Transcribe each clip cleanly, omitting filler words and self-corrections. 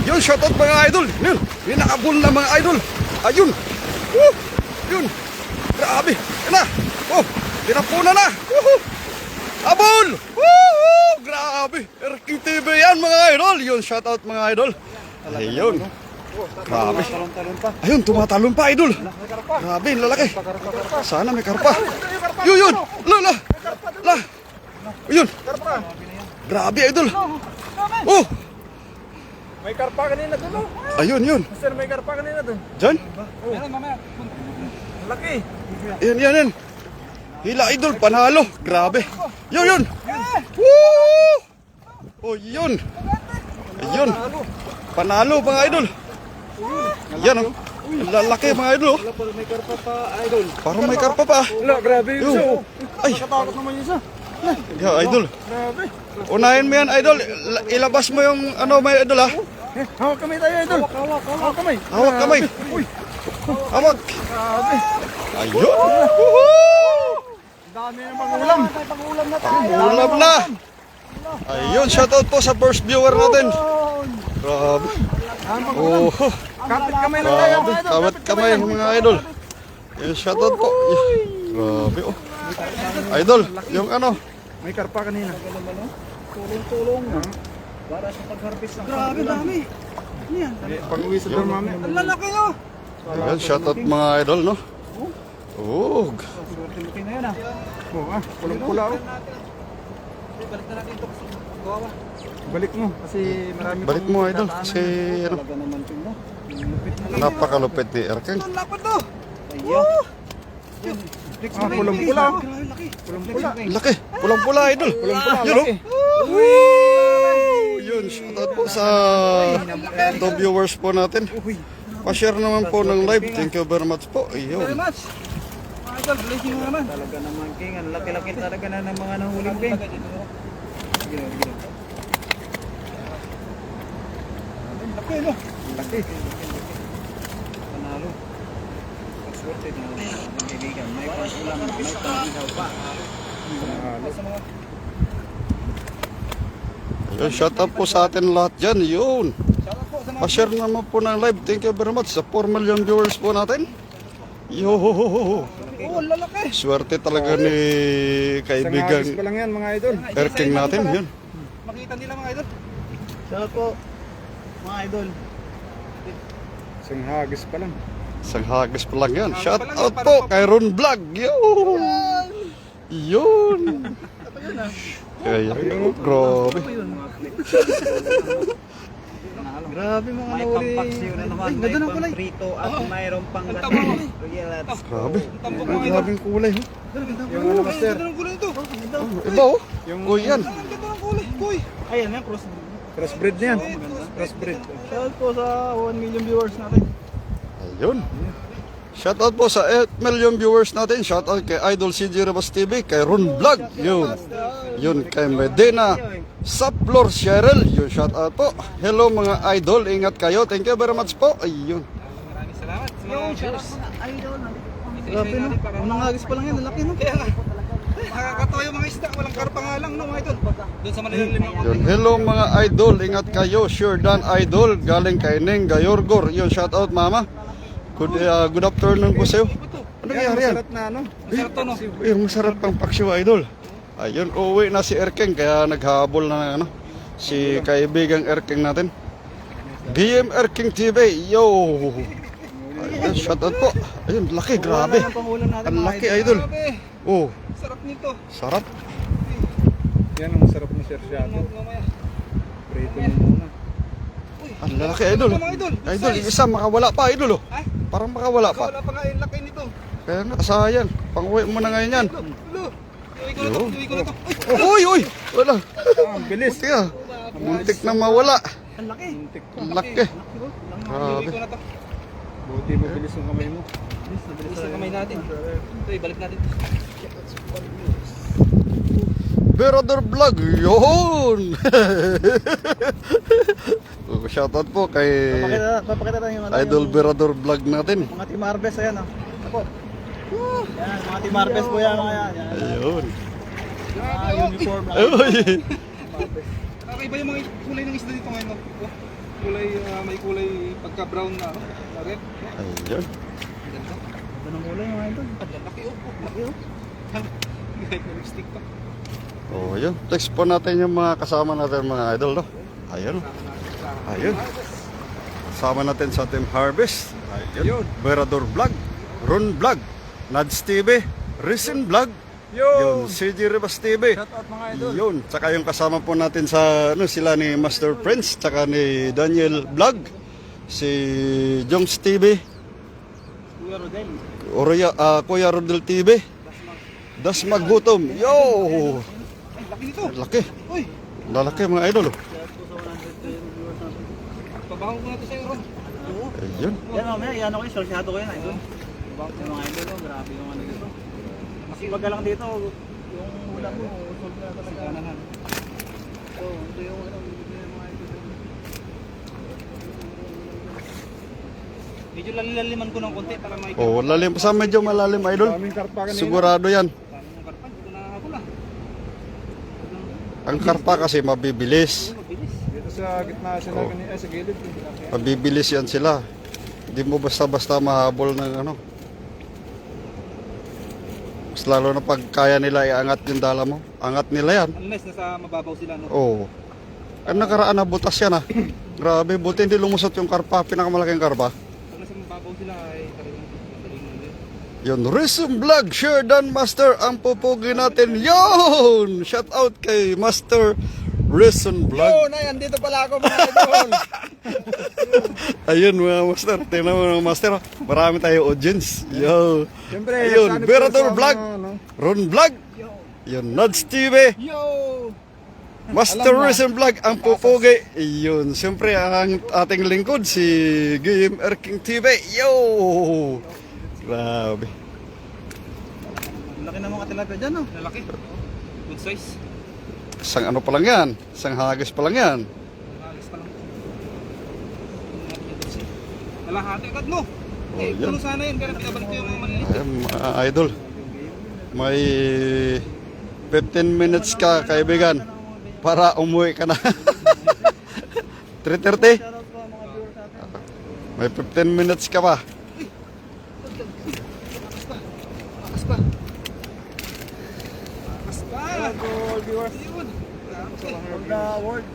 Yun, shoutout mga idol. Yun, may nakabul na mga idol. Ayun. Yun. Grabe. Yan na. Oh, tinapunan na. Abol. Grabe. Erking TV yan mga idol. Yun, shoutout mga idol. Ayun. Grabe. Ayun, tumatalon pa idol. Grabe, lalaki. Sana may karpa. Yun. La. Ayun. Grabe idol. Oh. May karpa kanina doon, oh. Ayun, yun. Sir, may karpa kanina doon. Diyan? Meron, mamaya. Laki. Yan. Hila idol, panalo. Grabe. Yun. Woo! Oh, yun. Ayun. Panalo mga idol. Yan, oh. Lalaki mga idol, oh. May karpa pa, idol. Parang may karpa pa. Wala, grabe yun, sir. Ay. Nakatakot naman yun, sir. Yeah, idol. Grabe. Unahin mo yan, idol. Ilabas mo yung ano, may idol, ha? Hawak kamay tayo, idol. Hawak kamay. Hawak kamay. Uy. Hawak. Grabe. Ayun. Ang dami ng pangulam. Ulam na. Ayun, shoutout po sa first viewer natin. Grabe. Oh, Kapit kamay lang tayo, grabe. idol. Kawat kamay mga idol. Yung shoutout po. Grabe, oh. Idol, yung ano. May karpa kanina. Tulong. Para sa pag-harvest ng Grabe, dami. Ano yan? Pag-uwi sa dorm mami. Ang lalaki nyo. Ayun, shoutout mga idol, no? Oh, Swerte na yan ah. Oo, pulang-pula, oh. Balik na natin ito. Gawa. Balik mo kasi marami balik mo idol. Kasi ano, Talaga naman ito no. napakalupit ni Erkeng. Ang lapad to. pulang-pula. Oh. Grabe, laki. Pulang-pula. Laki, pulang-pula idol. Pulang-pula, Yun, laki. Yun, shoutout po sa ito viewers po natin. Pa-share naman po ng live. Thank you very much po. Very Ayun. much. Mga idol, blessing mo naman. Talaga naman, King. Ang laki-laki talaga na ng mga nahuling, King. Laki no. Laki. Panalo. Swerte na kaibigan. May pangulam, may panginaw pa. Ayun, shoutout po sa atin lahat dyan. Yun. Pa-share naman po ng live. Thank you very much sa 4 million viewers po natin. Yo. Oh, lalaki. Swerte talaga ni Isang hagis kaibigan pa lang yan, mga idol. Erkeng natin. Yun. Makita nila mga idol. Shoutout po, mga idol. Isang hagis pa lang. Isang hagis pa lang yan. Shoutout po kay Ron Vlog. Yun. Yun. Kaya, grabe. Grabe mga May nahuli. pampaksiw na naman, Ay, may ganda ng kulay. pamprito at mayroong pang Grabe. Grabing kulay. Oh. Yung ano, master? Ganda ng kulay ito. Iba, oh. Yung Kuy yan. Ganda ng kulay. Kuy. Ayan yan, crossbreed na yan. Crossbreed. Shoutout po sa 1 million viewers natin. Ayun. Shoutout po sa 8 million viewers natin. Shoutout kay Idol CJ Rebas TV, kay Ron Vlog. Yun. Yun kay Medina Saplor Cheryl. Yun, shoutout po. Hello mga idol, ingat kayo. Thank you very much po. Ayun. Maraming salamat sa mga viewers. Grabe no. Unang hagis pa lang yan. Lalaki no. Kaya nga. Nakakatawa yung mga isda. Walang karpa nga lang no mga idol. Doon sa manilalim ng Yun. Hello mga idol, ingat kayo. Sure Dan Idol, galing kay Neng Gayorgor. Yun, shoutout mama. Good afternoon po sa'yo. Ano nangyari yan? Masarap na ano. Masarap to no. Uy, masarap pang paksiw idol. Ayun, uwi na si Erkeng kaya naghabol na ano, si kaibigang Erkeng natin. BM Erkeng TV, yo! Ayun, shoutout po. Ayun, laki, grabe. Ang laki idol. Grabe. Oh, Sarap nito. sarap. Yan ang masarap na sersyado. Mamaya. Prito mo muna. Ang laki idol. Mga idol. Idol, yung isa makawala pa idol oh. Ha? Parang makawala pa. Wala pa nga yung laki nito. Kaya nga, sayang. Pang-uwi mo na ngayon yan. Lo. Iwi ko na to. Iwi ko na to. Uy! Wala. Ang bilis. Buti ah. Muntik na mawala. Ang laki. Ang laki. Iwi Grabe. ko na to. Buti mabilis yung kamay mo. Bilis na kamay natin. Ito, ibalik natin. Berador Vlog, yun! Shoutout po kay Papakita tayo yung Idol Berador Vlog natin. mga Team Harvest. Ayan o. Ako. Yan, mga Team Harvest po yan. Mga yan. Ayun. Mga uniform. Uy! Kakaiba yung mga kulay ng isda dito ngayon. No? Kulay, may kulay pagka-brown na, ano? Red. Ayun. Ganda. Ito ng kulay mga idol. Laki oh. Laki oh. Kahit may lipstick pa. Oh, yun. Text po natin yung mga kasama natin mga idol, no? Ayun. Ayun. Kasama natin sa Team Harvest. Ayun. Berador Vlog, Ron Vlog, Nads TV, Risen Vlog, yun, CG Rivas TV. Shout out mga idol. Yun, tsaka yung kasama po natin sa ano sila ni Master Prince, tsaka ni Daniel Vlog, si Jongs TV, Kuya Rodel. Kuya Rodel TV, Das Maggutom. Yo! Ay, laki nito. Laki. Uy, Lalaki mga idol. Shout po sa 100 viewers natin. pabaho ko na ito sa'yo, Ron. Oo. Ayun. Yan mamaya, yan ako yung sorsyado ko yan idol. Yung mga idol, grabe yung ano dito. Kasi pagka lang dito, yung hula mo, solve na talaga. Kanahan. So, ito yung ano, bibigyan ng mga idol. Medyo lalaliman ko ng konti para makikita. Oh, lalim sa medyo malalim idol. Sigurado yan. Dami ng karpan, hindi ko nakakabol ah. Ang karpa kasi mabibilis. Mabilis. Dito sa gitna sila, sa gilid. Mabibilis yan sila. Hindi mo basta-basta mahabol ng ano. Mas lalo na pag kaya nila iangat yung dala mo. Angat nila yan. Unless nasa mababaw sila, no? Oo. Ang nakaraan na butas yan ah. Grabe, buti hindi lumusot yung karpa. Pinakamalaking karpa. Pag nasa mababaw sila, ay talagang madaling ulit. Yun, Rhythm Vlog, Share Dan Master ang pupugi natin. Yun! Shout out kay Master Rhythm Vlog. Nay, andito pala ako mga idol. Ayun mga master, tingnan mo mga master, oh. Marami tayo audience. Yo. Siyempre, Ayun, sana Berador po sa Vlog, mga, ano. Ron Vlog, yun, Nads TV, Yo! Master Rhythm Vlog ang pupugi. Yun, siyempre ang ating lingkod si Game Erking TV. Yo! Grabe. Laki na mga tilapia dyan, no? Lalaki. Good size. Isang ano pa lang yan, isang hagis pa lang yan. Alis pa lang. Kalahati agad, no? Eh, yan. puno sana yun, pero pinabalik ko yung mga maliliit. Ayan, mga idol. May 15 minutes ka, kaibigan, para umuwi ka na. 3:30? Shoutout po mga viewers natin. May 15 minutes ka pa. Lakas pa. Lakas pa. Hello to all viewers Yun. from the world,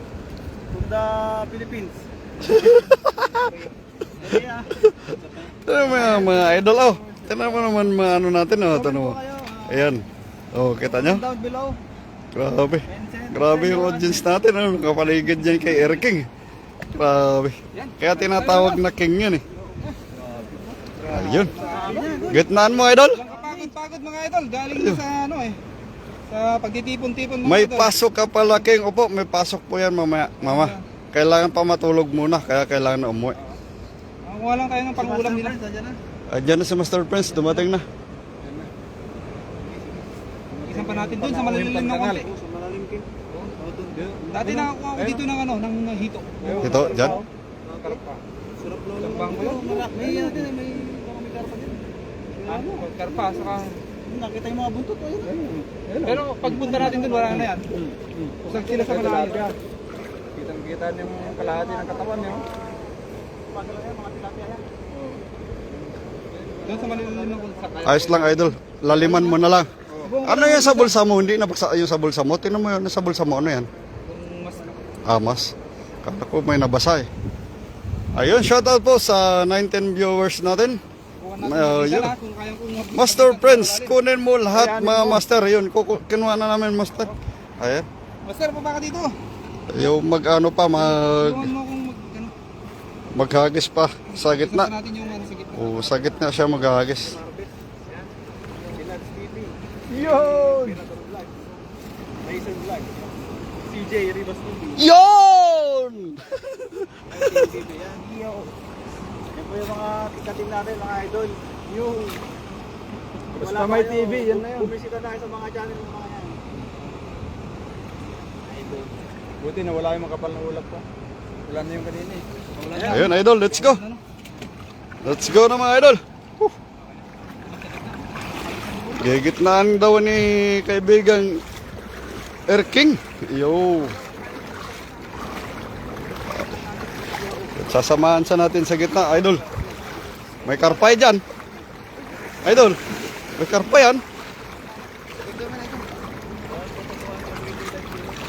from the Philippines. Hey, ah. Tignan mo yung mga idol, oh. Tignan mo naman mga ano natin, oh. Tignan mo. Ayan. Oh, kita nyo? Down below. Grabe. Grabe yung audience natin, oh. Nakapaligid dyan kay Erking. Grabe. Kaya tinatawag na king yun, eh. Ayun. Gitnaan mo, idol. Walang kapagod-pagod mga idol. Galing na sa ano eh. Sa pagtitipon-tipon mga May idol. pasok ka pala, king. Opo, may pasok po yan, mamaya. Mama, kailangan pa matulog muna, kaya kailangan na umuwi. Kuha lang tayo ng pangulam nila. Andiyan na si Master Prince, dumating na. Isan pa natin dun sa malililim na konti. Sa malalim king. Dati nakakuha ko dito ng ano, ng hito. Ito, dyan. Sarap lo. Lambang ko yun. May ano din, may baka may karpa din. Ano, karpa, saka... Nakita yung mga buntot, ayun. Pero pagpunta natin dun, wala na yan. Usag sila sa malalim. Kitang-kita yung kalahati ng katawan niyo. Mga tilapia yan. Doon sa malililim na konti. Ayos lang, idol. Laliman mo na lang. Ano yan sa bulsa mo? Hindi nabaksa yung sa bulsa mo. Tingnan mo yun, sa bulsa mo. Ano yan? Kung mas... Amas. Kala ko may nabasa eh. Ayun, shoutout po sa 19 viewers natin. Kuha natin Yun. isa lahat kung kayang kung... Master Prince, kunin mo lahat mga master. Yun, kinuha na namin master. Ayan. Master, baba ka dito. Yung mag-ano pa, Tulungan mo kung mag... Ano, maghagis pa sa isunod gitna. natin yung ano sa gitna. O, sa gitna siya maghagis. Yun! Mason Vlog. CJ Rivas TV. Yun! Yan, yo. Yan po yung mga kikatin natin, mga idol. Yung... Basta may TV, yan na yun. Bumisita tayo sa mga channel ng mga yan. Idol. Buti na wala yung makapal na ulap ko. Wala na yung kanina eh. Ayun, idol, let's go. Let's go na mga idol. Gigitnaan daw ni kaibigang Erking. Yo. Sasamahan sa natin sa gitna, idol. May karpay dyan. Idol, may karpay yan.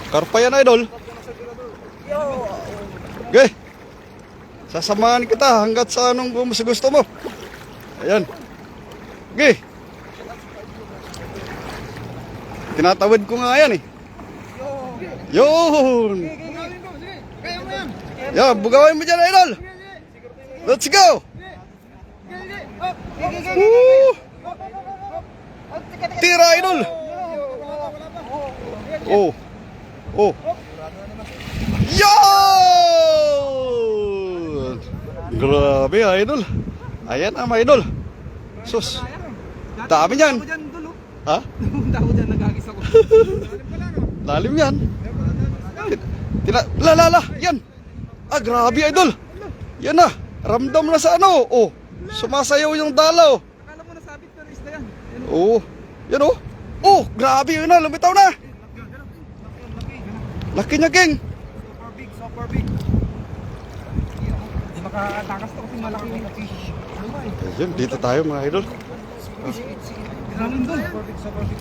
Karpay yan, idol. Okay. Sasamahan kita hanggat sa anong gusto mo. Ayan. Okay. Tinatawid ko nga yan eh. Yun. Yeah, bugawin mo dyan, idol. Let's go. Woo. Tira, idol. Oh. Oh. Yun. Grabe, idol. Ayan ang mga idol. Sus. Dami yan. Ha? Pumunta ako dyan, nagagis ako. Lalim yan. Lala, yan. Ah, grabe, idol. Yan na. Ramdam na sa ano. Oh, sumasayaw yung dalaw. Akala mo nasabit pero isda yan. Oh, yan oh. Oh, grabe yun na. Lumitaw na. Laki niya, King. Super big, super big. Hindi makatakas to kasi malaki yung fish. Ayun, dito tayo mga idol. Lalim doon.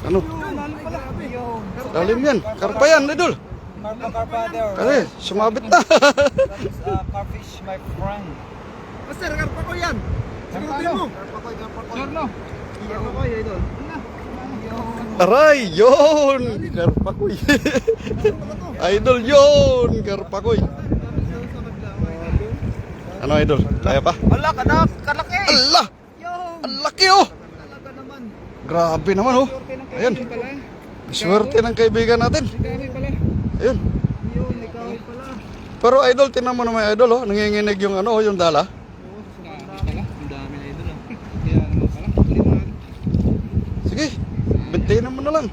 Ano? Lalim pala. Lalim yan. Karpa yan, idol. Karpa there. Kasi, sumabit na. Carfish, my friend. Master, karpa ko yan. Sigurutin mo. Sure no? Karpa ko yan, idol. Aray, yun. Karpakoy. Idol yun. Karpakoy. Ano, idol? Kaya pa? Wala, kanak, kalaki. Allah! Ang laki oh! Talaga naman. Grabe naman oh. Ayan. Swerte ng kaibigan natin. Ikawi pala. Ayun. Yun, ikawi pala. Pero idol, tinan mo naman idol oh. Nanginginig yung ano, yung dala. Ang dami na idol. Kaya naman pala. Tuloy mo natin. Sige, bintayin mo na lang.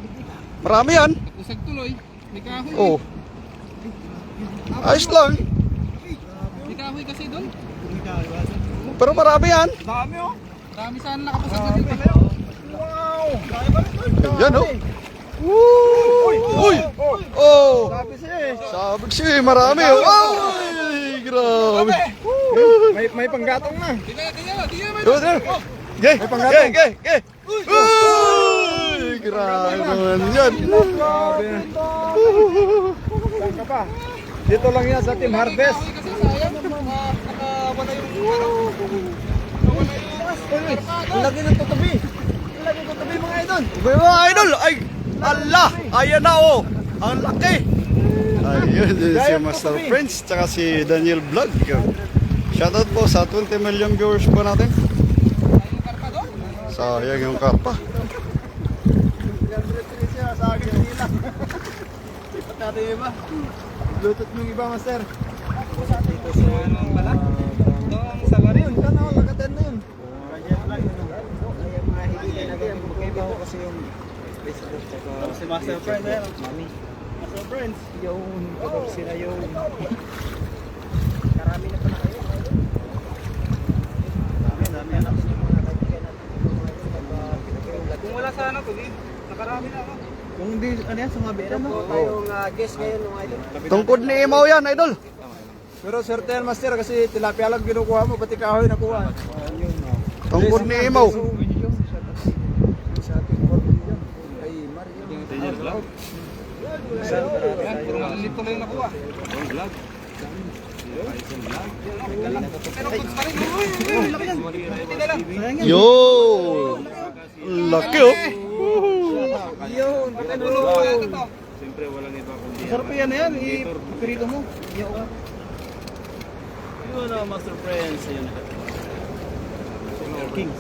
Marami yan. Usag tuloy. May kahoy. Oh. Ayos lang. May kahoy kasi doon. Pero marami yan. Dami oh. Dami sana nakapusag na dito. Wow! Yan oh. Woo! Uy! Oh! Sabi siya eh. Sabi siya, marami oh. Ay, grabe. May panggatong na. Yun, yun. Gay! Gay! Gay! Gay! Uy! Grabe naman yan. Grabe. Saan ka pa? Dito lang yan sa Team Harvest. Kasi sayang. Nakawala yung ang lagi ng tutubi. Ang lagi ng tutubi mga idol. Mga idol! Ay! Allah! Ayan na oh! Ang laki! Ayun, yun si Master Prince tsaka si Daniel Vlog. Shoutout po sa 20 million viewers po natin. Sayang yung karpa. Sa akin nila. Ipat natin iba. Bluetooth yung iba, master. Dito sa ano pala? Itong salary yun. Saan ako? Lagatan na yun. Kasi yung Facebook tsaka si Master Friends na yan. Mami. Master Friends. Yung sila yung karami na pala kayo. Dami anak. Kung wala sana to, nakarami na ako. Kung hindi, ano yan, sumabera no? Tayong guest ngayon ng idol. Tungkod ni Imaw yan, idol. Pero swerte yan, master, kasi tilapia lang kinukuha mo, pati kahoy nakuha. Tungkod ni Imaw. Sa ating Corbin kay Mario. Puro malilito lang yung nakuha. Yo! Laki oh! Yun, Siyempre, walang iba kundi. sarap yan na yan, i-pirito mo. Yun. Yun na, Master Friends. Ayun na. Senior Kings.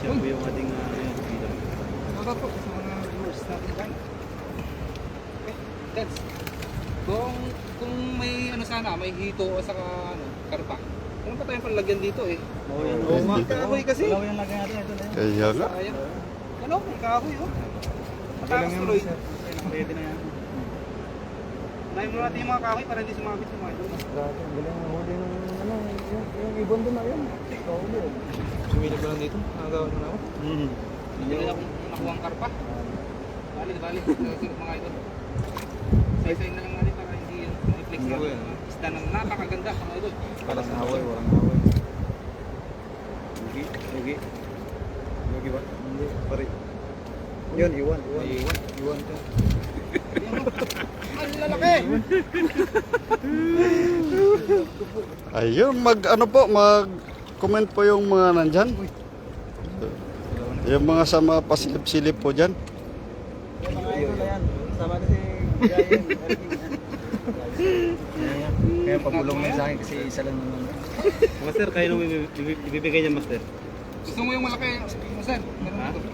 Siya po yung ating bida. Shoutout po sa mga viewers natin dyan. Okay, that's. Kung may ano sana, may hito o saka ano, karpa. Ano pa tayong panlagyan dito eh? Oo, yan. May kahoy kasi. Wala yung lagay natin. Ito na yan. Kaya nga. Sayang. Ano, may kahoy oh. Matakas tuloy. Pwede na yan. Unahin mo natin yung mga kahoy para hindi sumabit yung mga ito. Grabe, ang galing ang huli ng ano, yung ibon doon na yun. Kahuli. Sumilip ko lang dito. Nakagawa na ako. Mhm. Hindi na akong nakuha ang karpa. Bali. Mga ito. Say-say na lang natin para hindi yung flex lang. pagpalitan ng napakaganda mga idol. Walang away, walang away. Lugi. Lugi ba? Hindi, pare. Yun, iwan. Iwan ka. Ang lalaki! Ayun, mag-comment po yung mga nandyan. Yung mga sama pasilip-silip po dyan. Yung mga idol na yan. Sama na si Giant. Kaya pabulong lang sa akin kasi isa lang naman. Master, kayo nung ibibigay niya, Master? Gusto mo yung malaki? Sir, meron Ha? dito.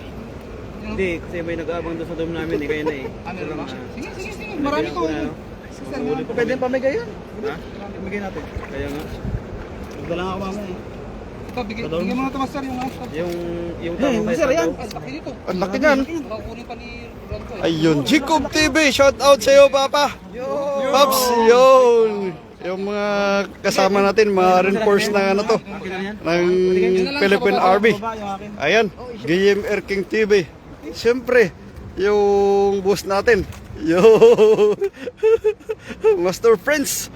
Hindi, kasi may nag-aabang doon sa dome namin, eh, kaya na eh. Ano Ito naman? lang, Sige. Marami ko. Ano? Pwede pamigay yan. Ha? Pamigay natin. Kaya nga. Magdala nga ako mamaya eh. Ito, bigyan mo na ito, master, yung ano. Yung tamang Master, tayo yan. Ang laki dito. Ang laki niyan. Kukunin pa ni Ronco eh. Ayun, Jacob TV, shout out sa iyo, Papa. Pops, yun. Yung mga kasama natin, mga reinforce na ano to, ng Philippine Army. Ayan, GM Air King TV. Siyempre, yung boss natin, yung Master Friends,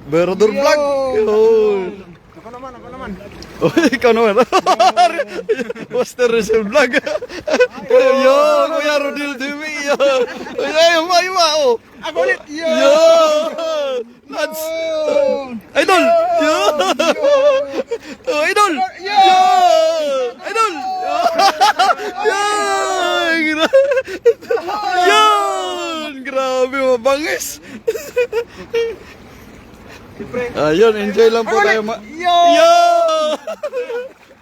Berador Vlog. Yun. Ako naman. Oh, ikaw naman. Master Rizal Vlog. Yo, Kuya Rodil TV. Yo. Ay, iwa, oh. Ako ulit. Yo. Lads. Idol. Yo. Oh, idol. Yo. Idol. Yo. Yun. Grabe, mabangis. Ayun, enjoy lang po tayo. Yo.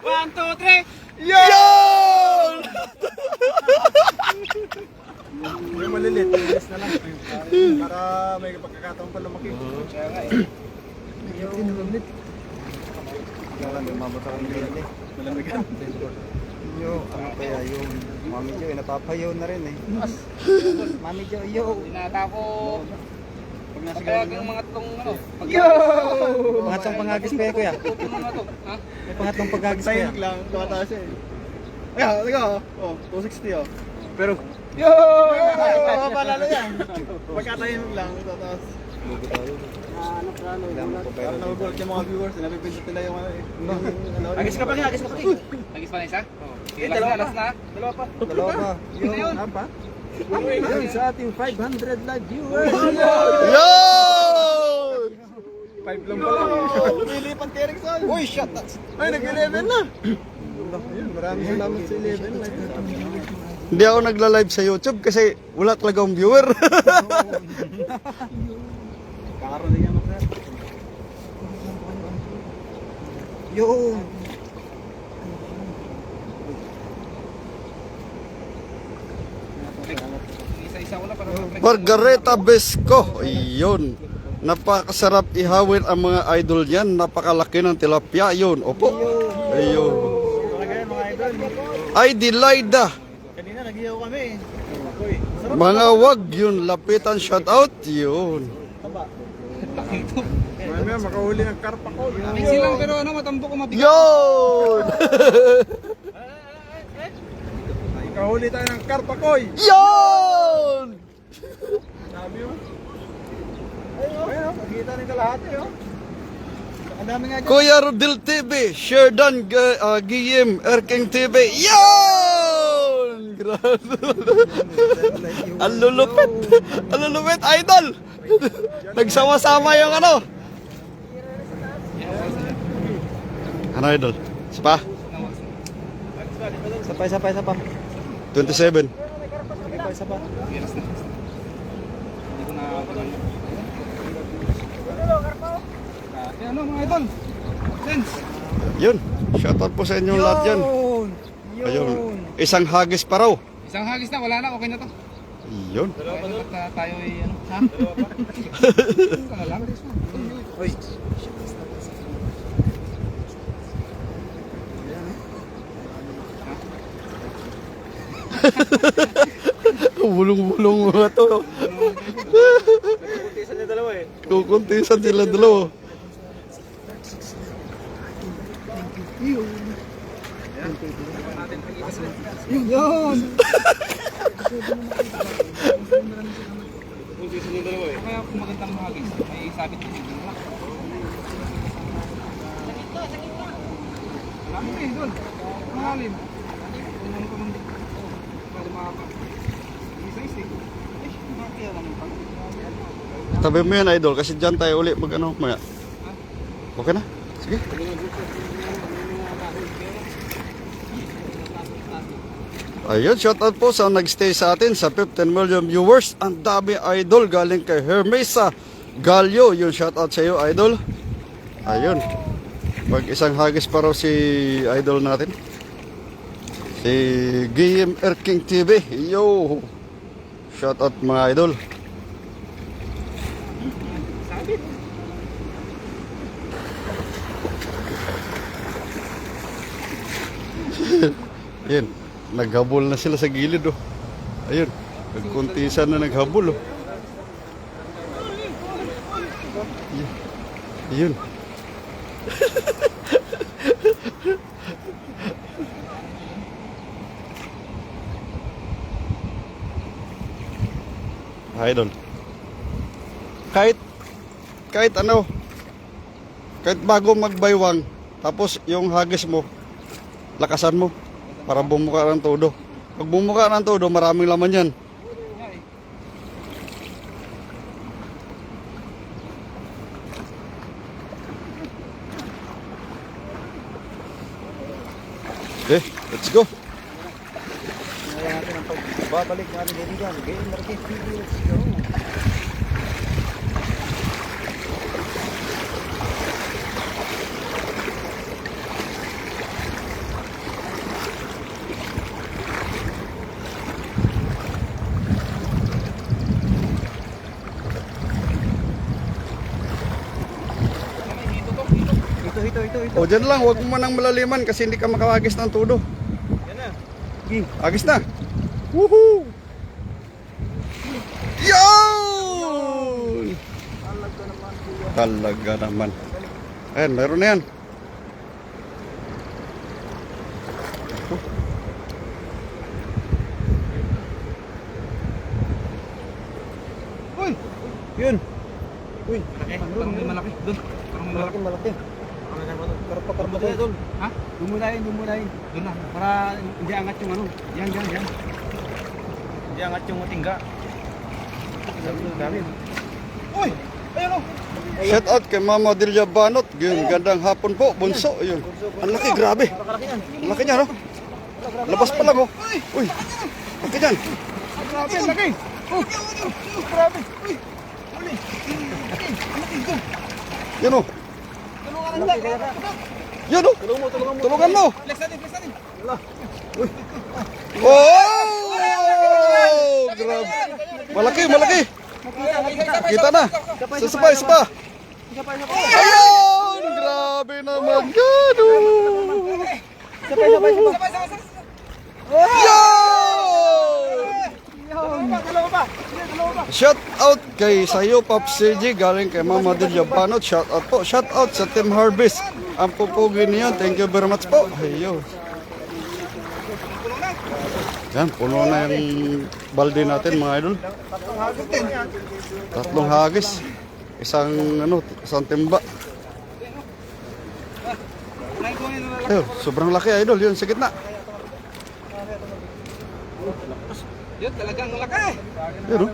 1, 2, 3! Yun. May malilit. Bilis na lang. Para may pagkakataon pa lumaki. Kaya nga eh. Malamig, mabot ako ng eh. Malamig ka. Yo, ano kaya yung Mami Jo, napapayaw na rin eh. Mami Jo, yo. Tinata ko. Pagkayag yung mga tong ano. Pangatlong pangagis pa yan, kuya. Pagkayag mga to. Ha? May pangatlong pagagis pa yan. Tahimik lang, tumataas siya eh. Teka, oh, 260 oh. Pero, Yo! mapalalo yan. Pagkatahimik lang, tataas. Parang nagugulat yung mga viewers, napipindot nila yung ano eh. Agis ka pa nga. Agis pa na isa? Sige, last na. Dalawa pa. Dalawa pa. Ano yun? Apa? Yun sa ating 500 live viewers. Yo. 5 lang pala. Lilipan kay Erickson. Uy, shut up. Ay, nag-11 na. Ayun, maraming salamat sa 11. Hindi ako nagla-live sa YouTube kasi wala talaga akong viewer. Kakaroon yan, sir. Yo! Isa-isa ko na para Margareta Besco. Ayun. Napakasarap ihawin ang mga idol niyan. Napakalaki ng tilapia. Yun. Opo. Ayun. Talaga yan, mga idol. Ay, Dilayda. Kanina, nag-iyaw kami. Uy, sarap. Mga wag yun. Lapitan shoutout. Yun. Mamaya, makahuli ng karpa ko. Mix lang pero ano, matambo ko mabigat. Yun. Makahuli tayo ng karpa koy. Yun. Sabi mo. Ayun, nakita rin kalahati oh. Ang dami nga dyan. Kuya Rodil TV. Sheridan Guillem Erking TV. Yun. Grabe. Ang lulupit. Ang lulupit, idol. Nagsama-sama yung ano. Ano, idol? Isa pa? Isa pa. 27. Isa pa. Hindi ko na Ano mga idol? Friends! Yun. Shoutout po sa inyong lahat yan. Ayun. Isang hagis pa raw. Isang hagis na, wala na, okay na to. Yun. Okay na at tayo ay ano, ha? Ito na lang. Uy! Bulong-bulong mga to. Kuntisan niya dalawa eh. Kukuntisan sila dalawa. Yun! Kung season yung dalawa eh. Kaya kung magandang hagis, may sabit din dito na. Marami na idol. Malalim. Kung ano pa man dito. Para makapa. Isa-isa eh. Kaya lang yung pag... Tabi mo yan, idol, kasi dyan tayo uli mag-ano maya. Okay na? Sige. Ayun, shoutout po sa nagstay sa atin sa 15 million viewers. Ang dami idol galing kay Hermesa Gallo. Yung shoutout sa iyo, idol. Ayun. Pag isang hagis pa raw si idol natin. Si Guillem Erking TV. Yo. Shoutout mga idol. Yan. Naghabol na sila sa gilid oh. Ayun. Nagkuntisan na naghabol oh. Ayun. Idol. Kahit ano, kahit bago magbaywang, tapos yung hagis mo, lakasan mo para bumuka ng todo. Pag bumuka ng todo, maraming laman yan. Okay, let's go. Kaya natin ang pagbabalik natin dito dyan. Game Market TV, let's go. Ito. O dyan lang, huwag mo nang malaliman kasi hindi ka makahagis ng todo. Yan na. Agis na. Woohoo! Yun! Talaga naman. Ayan, meron na yan. Uy! Yun. Uy, Parang may malaki. Doon. Parang may malaki. malaki. Karpa tayo doon. Ha? Dumulayin. Doon na. Para hindi angat yung ano. Yan. Hindi angat yung tingga. Dami. Uy! Ayun o! Shout out kay Mama Delia Banot. Yun, gandang hapon po, bunso. Yun. Ang laki, grabe. Ang laki niya, no? Labas pa lang, oh. Uy, laki niyan. Grabe, laki! Oh! Grabe! Uy! Uli! Yan, oh. Yan, oh. Tulungan mo. Flex natin! Oh! Grabe. Malaki. Kita na. Sasabay. Ayun! Grabe naman. Gano. Sabay! Dalawa pa! Shout out kay Sayo Pops CG galing kay Mama Delia Banot. Shout out po. Shout out sa Team Harvest. Ang pupugi niyo. Thank you very much po. Ayun. Yan, puno na yung balde natin mga idol. Tatlong hagis. Isang timba. Ayun, sobrang laki idol. Yun, sa gitna. Yun, talagang laki! Yun,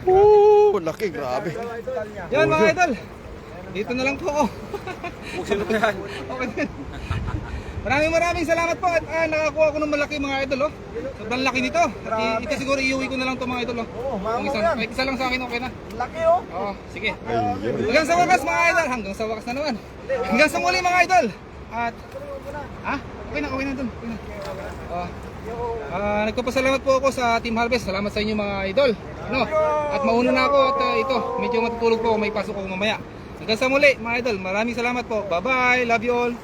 oh. Laki, grabe. Yan mga idol! Dito na lang po ako. Buksin mo yan. Okay din. Maraming salamat po at nakakuha ko ng malaki mga idol oh. Sobrang laki nito. At ito siguro iuwi ko na lang to mga idol oh. Kahit isa lang sa akin okay na. Laki oh. Oo, sige. Ayun. Hanggang sa wakas mga idol. Hanggang sa wakas na naman. Hanggang sa muli mga idol. At okay na dun. Okay na. Nagpapasalamat po ako sa Team Harvest. Salamat sa inyo mga idol. At mauna na ako at ito, medyo matutulog po ako, may pasok ako mamaya. Hanggang sa muli mga idol. Maraming salamat po. Bye-bye. Love you all.